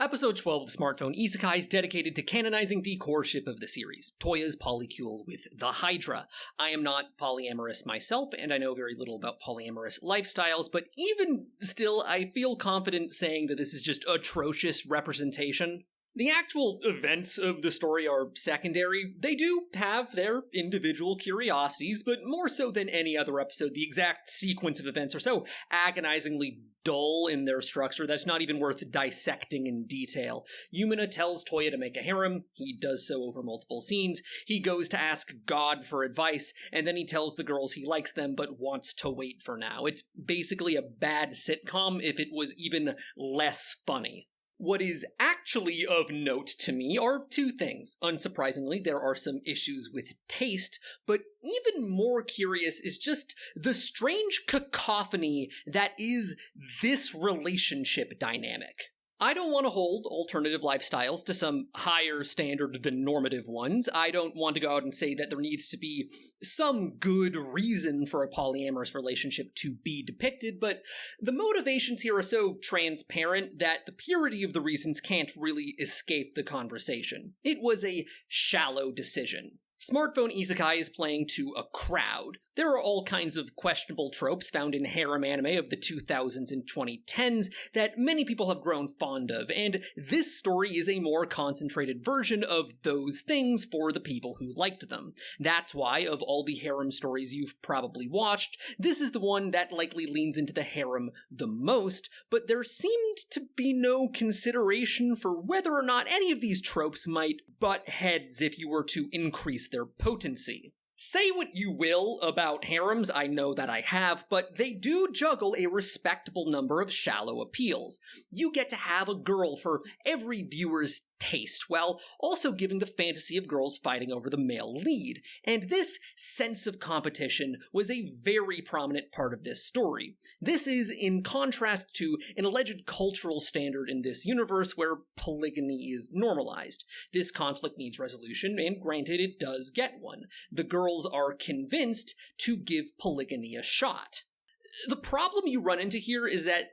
Episode 12 of Smartphone Isekai is dedicated to canonizing the core ship of the series, Toya's polycule with the Hydra. I am not polyamorous myself, and I know very little about polyamorous lifestyles, but even still, I feel confident saying that this is just atrocious representation. The actual events of the story are secondary. They do have their individual curiosities, but more so than any other episode, the exact sequence of events are so agonizingly dull in their structure that's not even worth dissecting in detail. Yumina tells Toya to make a harem. He does so over multiple scenes. He goes to ask God for advice, and then he tells the girls he likes them but wants to wait for now. It's basically a bad sitcom if it was even less funny. What is actually of note to me are two things. Unsurprisingly, there are some issues with taste, but even more curious is just the strange cacophony that is this relationship dynamic. I don't want to hold alternative lifestyles to some higher standard than normative ones. I don't want to go out and say that there needs to be some good reason for a polyamorous relationship to be depicted, but the motivations here are so transparent that the purity of the reasons can't really escape the conversation. It was a shallow decision. Smartphone Isekai is playing to a crowd. There are all kinds of questionable tropes found in harem anime of the 2000s and 2010s that many people have grown fond of, and this story is a more concentrated version of those things for the people who liked them. That's why, of all the harem stories you've probably watched, this is the one that likely leans into the harem the most, but there seemed to be no consideration for whether or not any of these tropes might butt heads if you were to increase their potency. Say what you will about harems, I know that I have, but they do juggle a respectable number of shallow appeals. You get to have a girl for every viewer's taste, while also giving the fantasy of girls fighting over the male lead. And this sense of competition was a very prominent part of this story. This is in contrast to an alleged cultural standard in this universe where polygamy is normalized. This conflict needs resolution, and granted, it does get one. The girls are convinced to give polygamy a shot. The problem you run into here is that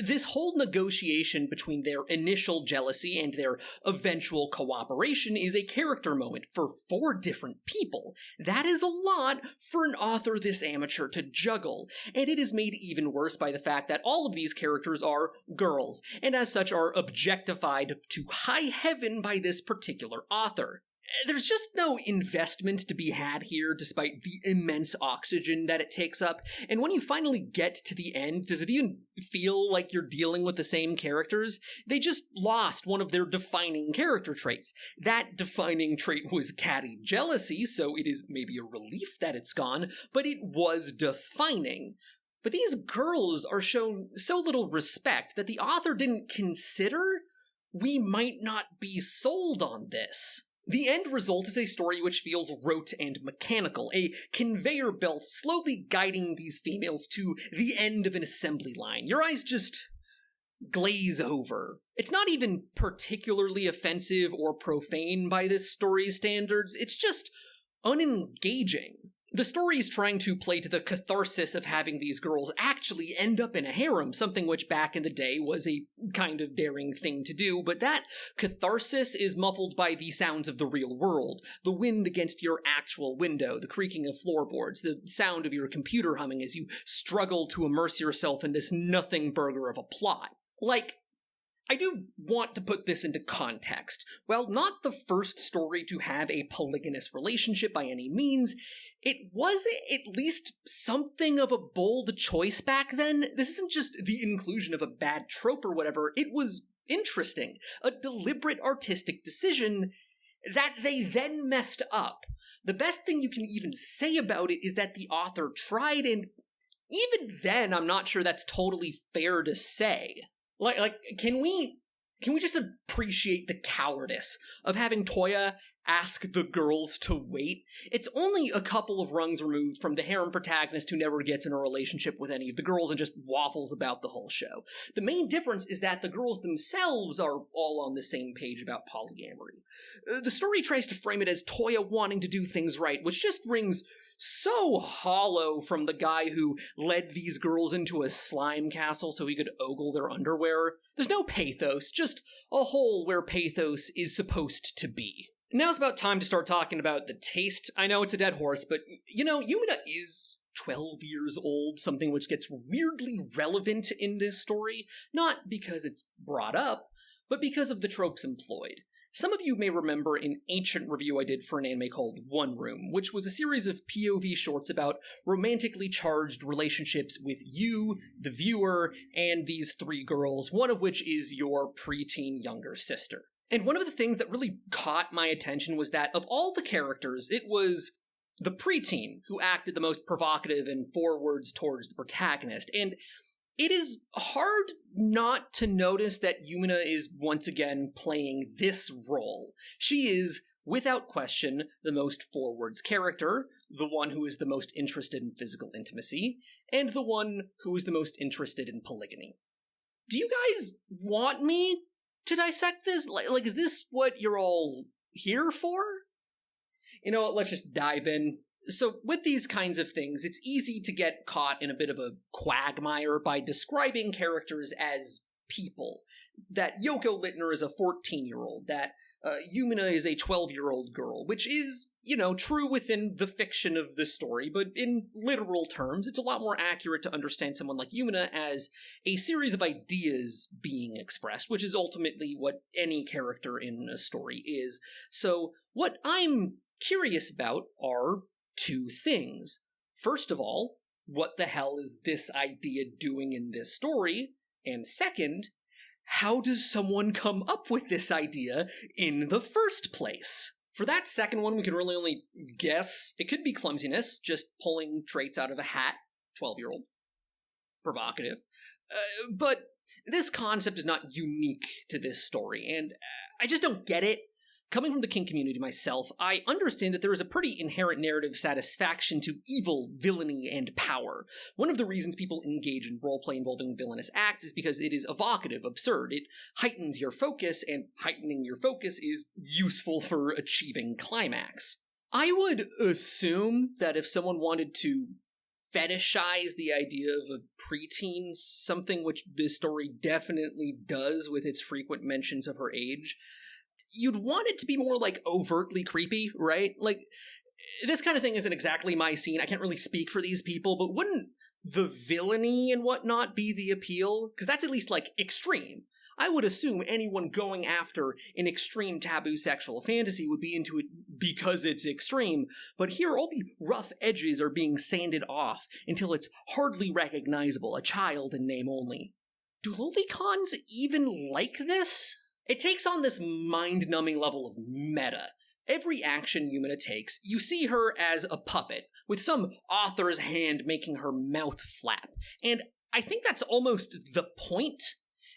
this whole negotiation between their initial jealousy and their eventual cooperation is a character moment for 4 different people. That is a lot for an author this amateur to juggle, and it is made even worse by the fact that all of these characters are girls, and as such are objectified to high heaven by this particular author. There's just no investment to be had here, despite the immense oxygen that it takes up, and when you finally get to the end, does it even feel like you're dealing with the same characters? They just lost one of their defining character traits. That defining trait was catty jealousy, so it is maybe a relief that it's gone, but it was defining. But these girls are shown so little respect that the author didn't consider we might not be sold on this. The end result is a story which feels rote and mechanical, a conveyor belt slowly guiding these females to the end of an assembly line. Your eyes just glaze over. It's not even particularly offensive or profane by this story's standards, it's just unengaging. The story is trying to play to the catharsis of having these girls actually end up in a harem, something which back in the day was a kind of daring thing to do, but that catharsis is muffled by the sounds of the real world, the wind against your actual window, the creaking of floorboards, the sound of your computer humming as you struggle to immerse yourself in this nothing burger of a plot. I do want to put this into context. While not the first story to have a polygynous relationship by any means, it was at least something of a bold choice back then. This isn't just the inclusion of a bad trope or whatever, it was interesting. A deliberate artistic decision that they then messed up. The best thing you can even say about it is that the author tried, and even then I'm not sure that's totally fair to say. Can we just appreciate the cowardice of having Toya ask the girls to wait? It's only a couple of rungs removed from the harem protagonist who never gets in a relationship with any of the girls and just waffles about the whole show. The main difference is that the girls themselves are all on the same page about polyamory. The story tries to frame it as Toya wanting to do things right, which just rings so hollow from the guy who led these girls into a slime castle so he could ogle their underwear. There's no pathos, just a hole where pathos is supposed to be. Now's about time to start talking about the taste. I know it's a dead horse, but Yumina is 12 years old, something which gets weirdly relevant in this story, not because it's brought up, but because of the tropes employed. Some of you may remember an ancient review I did for an anime called One Room, which was a series of POV shorts about romantically charged relationships with you, the viewer, and these three girls, one of which is your preteen younger sister. And one of the things that really caught my attention was that of all the characters, it was the preteen who acted the most provocative and forwards towards the protagonist. And it is hard not to notice that Yumina is once again playing this role. She is, without question, the most forwards character, the one who is the most interested in physical intimacy, and the one who is the most interested in polygyny. Do you guys want me to dissect this? Like, is this what you're all here for? You know what, let's just dive in. So with these kinds of things, it's easy to get caught in a bit of a quagmire by describing characters as people. That Yoko Littner is a 14-year-old, that Yumina is a 12-year-old girl, which is, true within the fiction of the story, but in literal terms, it's a lot more accurate to understand someone like Yumina as a series of ideas being expressed, which is ultimately what any character in a story is. So what I'm curious about are two things. First of all, what the hell is this idea doing in this story? And second, how does someone come up with this idea in the first place? For that second one, we can really only guess. It could be clumsiness, just pulling traits out of a hat. 12-year-old. Provocative. But this concept is not unique to this story, and I just don't get it. Coming from the kink community myself, I understand that there is a pretty inherent narrative satisfaction to evil, villainy, and power. One of the reasons people engage in roleplay involving villainous acts is because it is evocative, absurd. It heightens your focus, and heightening your focus is useful for achieving climax. I would assume that if someone wanted to fetishize the idea of a preteen, something which this story definitely does with its frequent mentions of her age, you'd want it to be more, overtly creepy, right? This kind of thing isn't exactly my scene. I can't really speak for these people, but wouldn't the villainy and whatnot be the appeal? Because that's at least, extreme. I would assume anyone going after an extreme taboo sexual fantasy would be into it because it's extreme, but here all the rough edges are being sanded off until it's hardly recognizable, a child in name only. Do lolicons even like this? It takes on this mind-numbing level of meta. Every action Yumina takes, you see her as a puppet, with some author's hand making her mouth flap. And I think that's almost the point.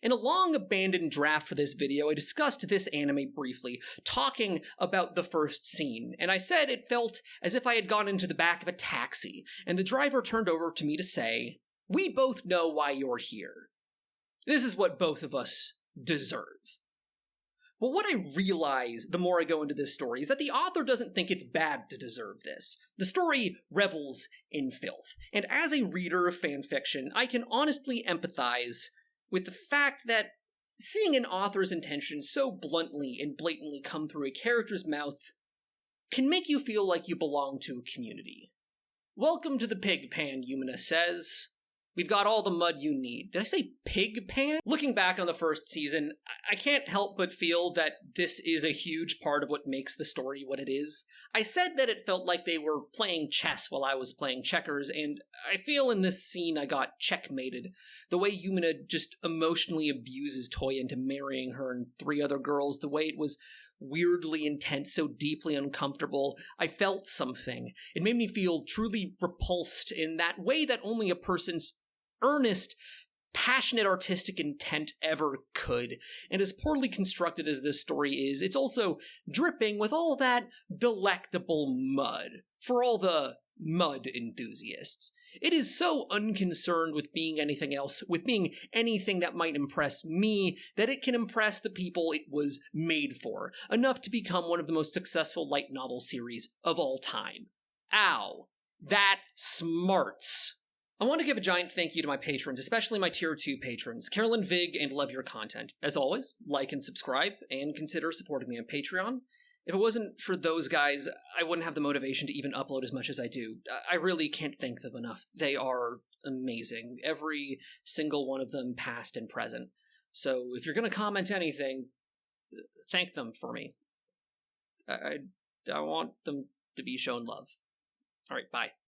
In a long-abandoned draft for this video, I discussed this anime briefly, talking about the first scene, and I said it felt as if I had gone into the back of a taxi, and the driver turned over to me to say, "We both know why you're here. This is what both of us deserve." But what I realize the more I go into this story is that the author doesn't think it's bad to deserve this. The story revels in filth, and as a reader of fanfiction, I can honestly empathize with the fact that seeing an author's intentions so bluntly and blatantly come through a character's mouth can make you feel like you belong to a community. Welcome to the pig pan, Yumina says. We've got all the mud you need. Did I say pig pan? Looking back on the first season, I can't help but feel that this is a huge part of what makes the story what it is. I said that it felt like they were playing chess while I was playing checkers, and I feel in this scene I got checkmated. The way Yumina just emotionally abuses Toya into marrying her and three other girls, the way it was weirdly intense, so deeply uncomfortable. I felt something. It made me feel truly repulsed in that way that only a person's earnest, passionate artistic intent ever could. And as poorly constructed as this story is, it's also dripping with all that delectable mud for all the mud enthusiasts. It is so unconcerned with being anything else, with being anything that might impress me, that it can impress the people it was made for, enough to become one of the most successful light novel series of all time. Ow. That smarts. I want to give a giant thank you to my patrons, especially my Tier 2 patrons, Carolyn Vig and Love Your Content. As always, like and subscribe, and consider supporting me on Patreon. If it wasn't for those guys, I wouldn't have the motivation to even upload as much as I do. I really can't thank them enough. They are amazing. Every single one of them, past and present. So if you're going to comment anything, thank them for me. I want them to be shown love. All right, bye.